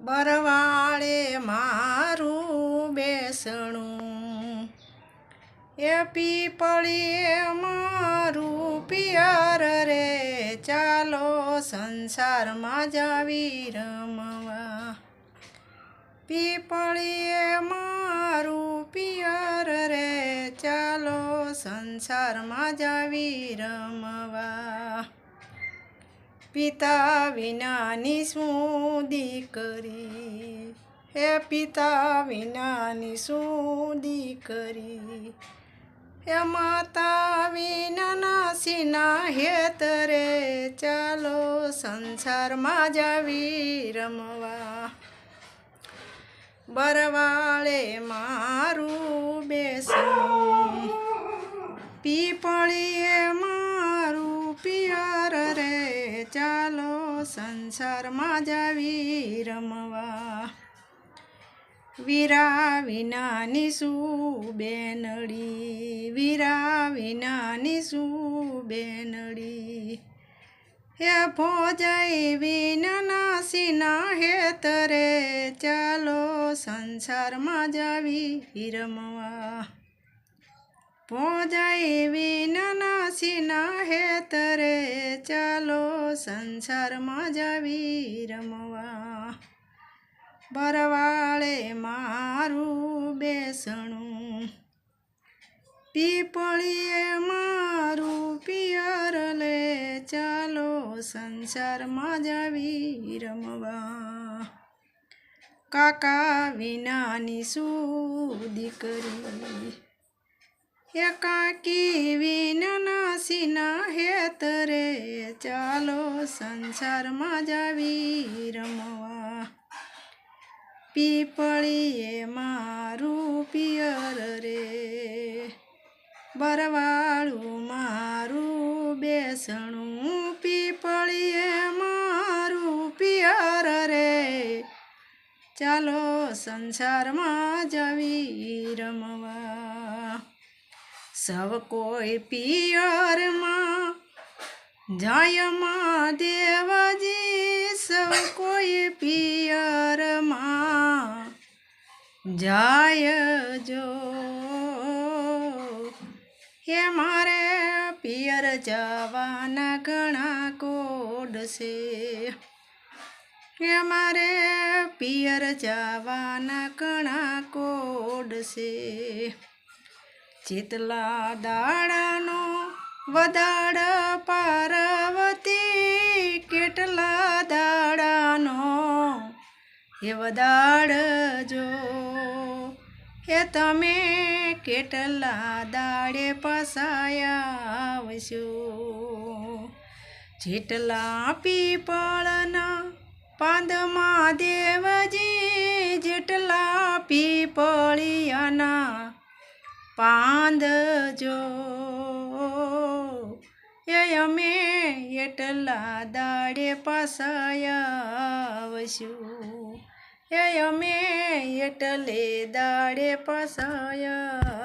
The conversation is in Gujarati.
બરવાળે મારું બેસણું, એ પીપળીએ મારું પિયર રે, ચાલો સંસારમાં જાવી રમવા. પીપળીએ મારું પિયર રે, ચાલો સંસારમાં જાવી રમવા. પિતા વિનાની શું દીકરી, હે પિતા વિનાની શું દીકરી, હે માતા વિનાના સીના હેતરે, ચાલો સંસારમાં જાવી રમવા. બરવાળે મારું બેસણું, પીપળીએ મારું પિયર રે, ચાલો સંસારમાં જાવી રમવા. વીરા વિનાની શું બેનડી, વીરા વિનાની શું બેનડી, હે ભોજાઈ વિનાના સીના હેતરે, ચાલો સંસારમાં જાવી રમવા. ભોજાઈ વિનાના સીના હેતરે, ચાલો સંસારમાં જાવી રમવા. બરવાળે મારું બેસણું, પીપળીએ મારું પિયર લે, ચાલો સંસારમાં જાવી રમવા. કાકા વિનાની શું દીકરી, એ કાકી વિનાના સીના હેતરે, ચાલો સંસારમાં જાવી રમવા. પીપળીએ મારું પિયર રે, બરવાળું મારું બેસણું, પીપળીએ મારું પિયર રે, ચાલો સંસારમાં જાવી રમવા. સૌ કોઈ પિયરમાં જાય મહાદેવજી, સૌ કોઈ પિયરમાં જાય જો, હે મારે પિયર જવાના ઘણા કોડ છે, હે મારે પિયર જવાના ઘણા કોડ છે. જેટલા દાડાનો વદાડ પાર્વતી, કેટલા દાડાનો એ વદાડ જો, હે તમે કેટલા દાડે પસાયા આવશો. જેટલા પીપળના પાંદમાં દેવજી, જેટલા પીપળિયાના પાંદ જો, એ અમે એટલા દાડે પાસાયા આવશું, એ અમે એટલે દાડે પાસાયા.